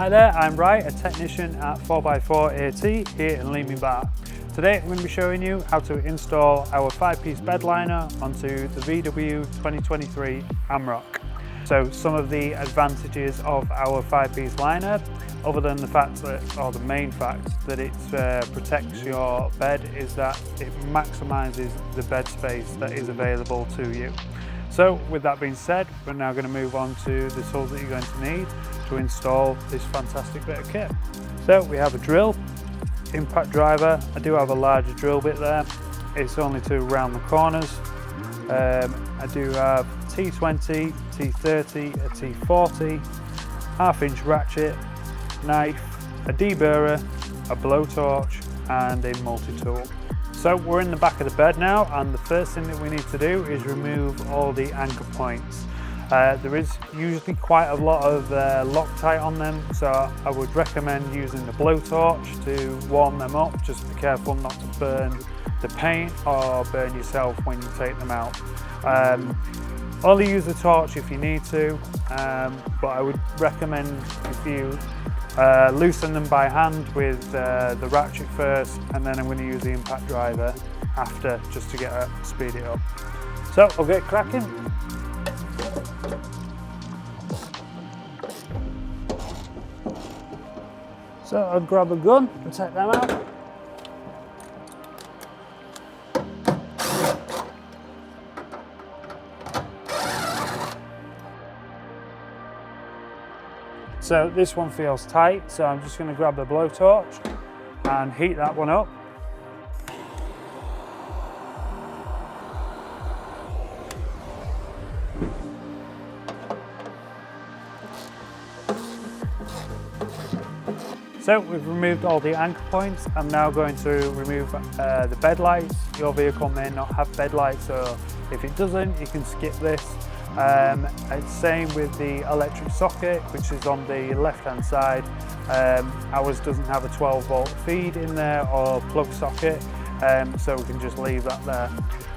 Hi there, I'm Ry, a technician at 4x4 AT here in Leeming Bar. Today I'm going to be showing you how to install our 5-piece bed liner onto the VW 2023 Amarok. So some of the advantages of our 5-piece liner, other than the fact that, or the main fact that it protects your bed, is that it maximises the bed space that is available to you. So with that being said, we're now going to move on to the tools that you're going to need to install this fantastic bit of kit. So we have a drill, impact driver. I do have a larger drill bit there. It's only to round the corners. I do have T20, T30, a T40, half-inch ratchet, knife, a deburrer, a blowtorch and a multi-tool. So we're in the back of the bed now, and the first thing that we need to do is remove all the anchor points. There is usually quite a lot of Loctite on them, so I would recommend using the blowtorch to warm them up. Just be careful not to burn the paint or burn yourself when you take them out. Only use the torch if you need to, but I would recommend if you loosen them by hand with the ratchet first, and then I'm going to use the impact driver after, just to speed it up. So I'll get cracking. So I'll grab a gun and take them out. So this one feels tight, so I'm just going to grab the blowtorch and heat that one up. So we've removed all the anchor points. I'm now going to remove the bed lights. Your vehicle may not have bed lights, so if it doesn't, you can skip this. It's same with the electric socket, which is on the left hand side. Ours doesn't have a 12-volt feed in there or plug socket, so we can just leave that there.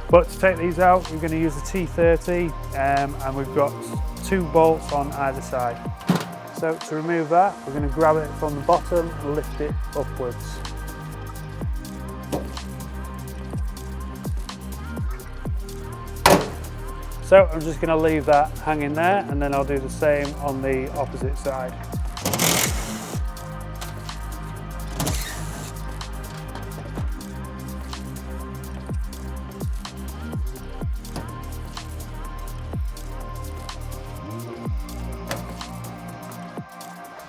But to take these out, we're going to use the T30, and we've got 2 bolts on either side. So to remove that, we're going to grab it from the bottom and lift it upwards. So I'm just going to leave that hanging there, and then I'll do the same on the opposite side.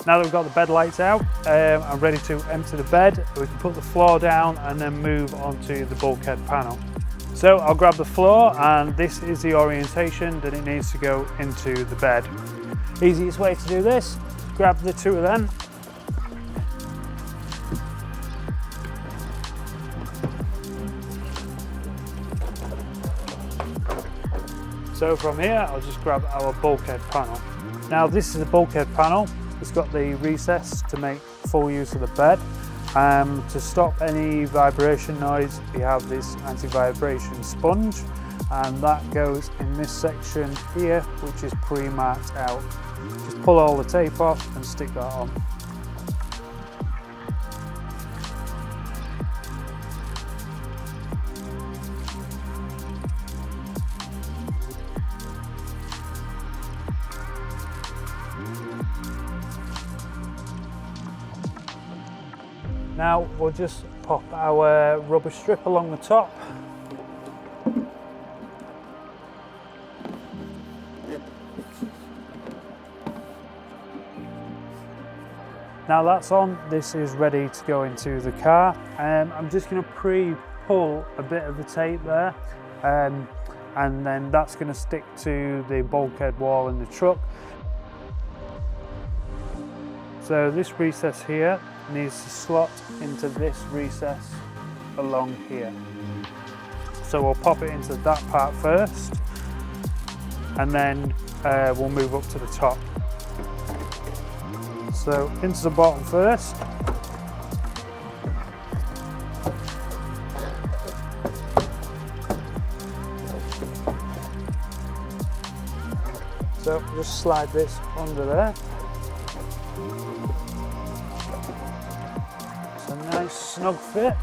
Now that we've got the bed lights out, I'm ready to empty the bed. We can put the floor down and then move onto the bulkhead panel. So I'll grab the floor, and this is the orientation that it needs to go into the bed. Easiest way to do this, grab the 2 of them. So from here, I'll just grab our bulkhead panel. Now this is a bulkhead panel. It's got the recess to make full use of the bed. To stop any vibration noise, we have this anti-vibration sponge, and that goes in this section here, which is pre-marked out. Just pull all the tape off and stick that on. Now we'll just pop our rubber strip along the top. Now that's on, this is ready to go into the car. I'm just going to pre-pull a bit of the tape there, and then that's going to stick to the bulkhead wall in the truck. So this recess here needs to slot into this recess along here. So we'll pop it into that part first, and then we'll move up to the top. So into the bottom first. So just slide this under there. snug fit.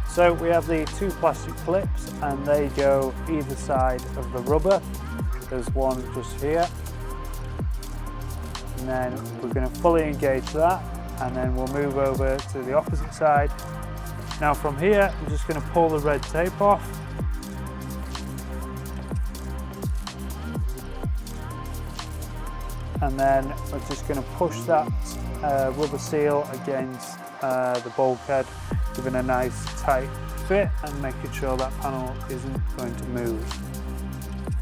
So we have the two plastic clips and they go either side of the rubber. There's one just here. And then we're going to fully engage that, and then we'll move over to the opposite side. Now from here, I'm just going to pull the red tape off. And then we're just going to push that rubber seal against the bulkhead, giving a nice tight fit and making sure that panel isn't going to move.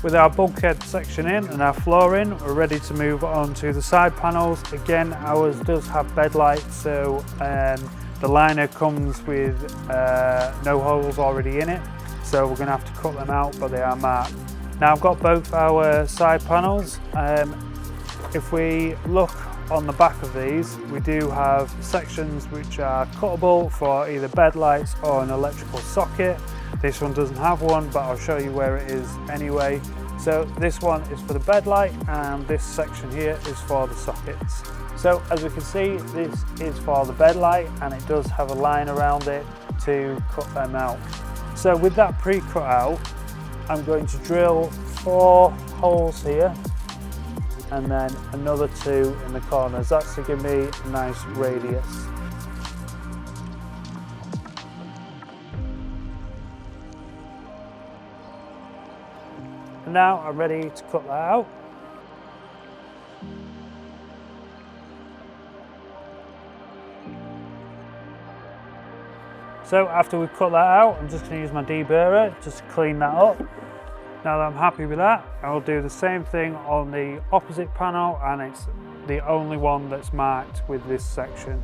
With our bulkhead section in and our floor in, we're ready to move on to the side panels. Again, ours does have bed lights, so the liner comes with no holes already in it, so we're going to have to cut them out, but they are marked. Now I've got both our side panels. If we look on the back of these, we do have sections which are cuttable for either bed lights or an electrical socket. This one doesn't have one, but I'll show you where it is anyway. So this one is for the bed light, and this section here is for the sockets. So as we can see, this is for the bed light, and it does have a line around it to cut them out. So with that pre-cut out, I'm going to drill 4 holes here, and then another 2 in the corners. That's to give me a nice radius. And now I'm ready to cut that out. So after we've cut that out, I'm just going to use my deburrer just to clean that up. Now that I'm happy with that, I'll do the same thing on the opposite panel, and it's the only one that's marked with this section.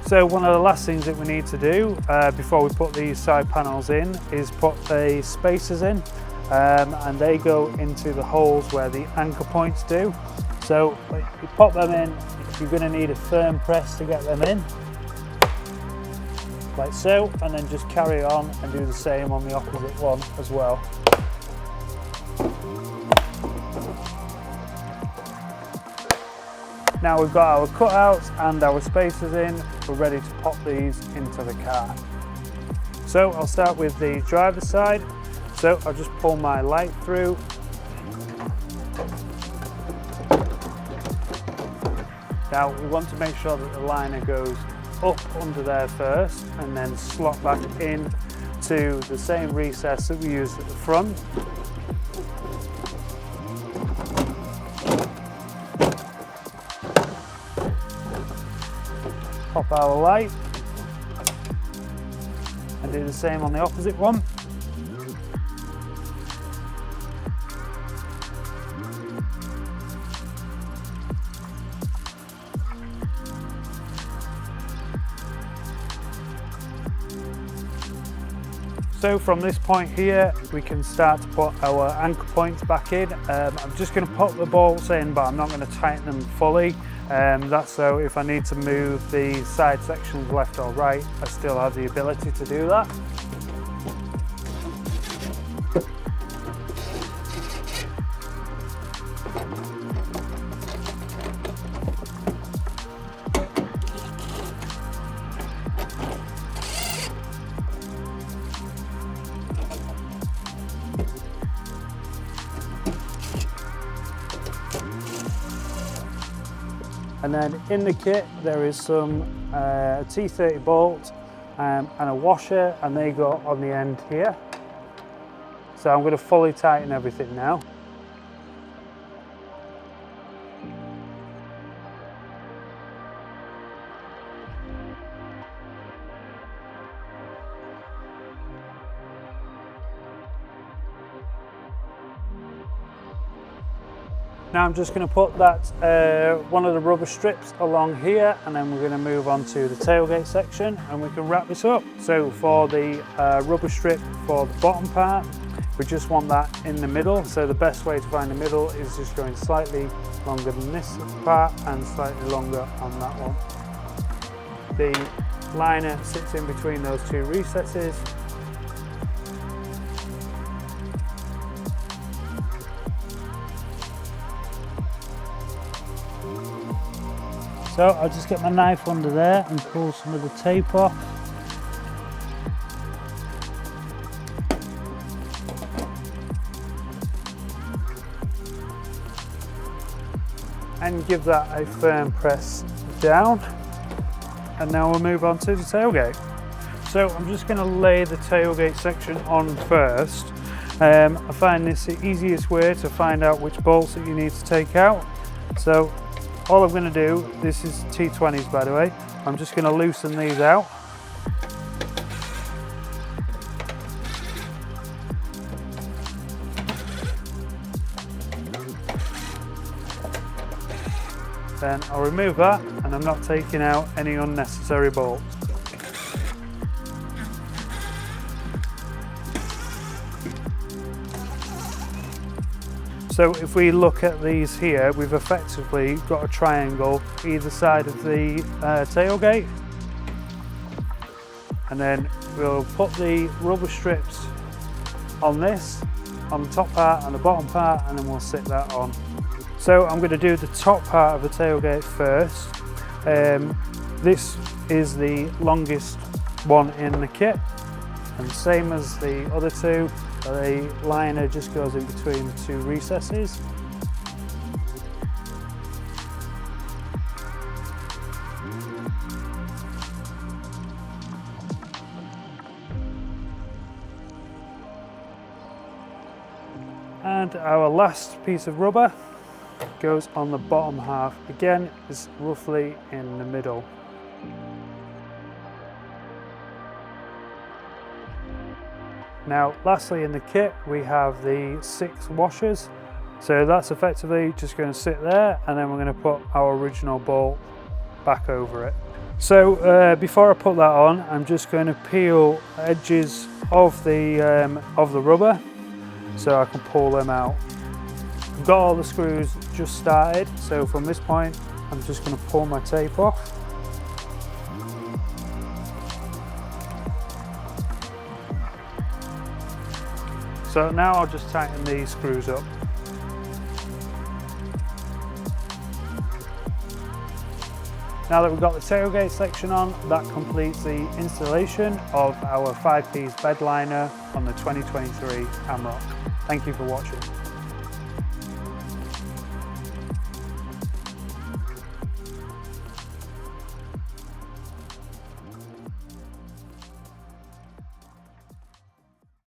So one of the last things that we need to do before we put these side panels in is put the spacers in, and they go into the holes where the anchor points do. So you pop them in, you're going to need a firm press to get them in, like so, and then just carry on and do the same on the opposite one as well. Now we've got our cutouts and our spacers in, we're ready to pop these into the car. So I'll start with the driver's side. So I'll just pull my light through. Now we want to make sure that the liner goes up under there first and then slot back in to the same recess that we used at the front. Pop our light and do the same on the opposite one. So from this point here, we can start to put our anchor points back in. I'm just going to put the bolts in, but I'm not going to tighten them fully. That's so if I need to move the side sections left or right, I still have the ability to do that. And then in the kit there is some T30 bolt and a washer, and they go on the end here. So I'm going to fully tighten everything now. Now I'm just going to put that one of the rubber strips along here, and then we're going to move on to the tailgate section and we can wrap this up. So for the rubber strip for the bottom part, we just want that in the middle. So the best way to find the middle is just going slightly longer than this part and slightly longer on that one. The liner sits in between those two recesses. So I'll just get my knife under there and pull some of the tape off. And give that a firm press down. And now we'll move on to the tailgate. So I'm just going to lay the tailgate section on first. I find this the easiest way to find out which bolts that you need to take out. So all I'm going to do, this is T20s by the way, I'm just going to loosen these out. Then I'll remove that, and I'm not taking out any unnecessary bolts. So if we look at these here, we've effectively got a triangle either side of the tailgate. And then we'll put the rubber strips on this, on the top part and the bottom part, and then we'll sit that on. So I'm going to do the top part of the tailgate first. This is the longest one in the kit, and same as the other two, the liner just goes in between the two recesses. And our last piece of rubber goes on the bottom half. Again, it's roughly in the middle. Now, lastly in the kit, we have the 6 washers. So that's effectively just going to sit there, and then we're going to put our original bolt back over it. So before I put that on, I'm just going to peel edges of the rubber so I can pull them out. I've got all the screws just started, so from this point I'm just going to pull my tape off. So now I'll just tighten these screws up. Now that we've got the tailgate section on, that completes the installation of our 5-piece bed liner on the 2023 Amarok. Thank you for watching.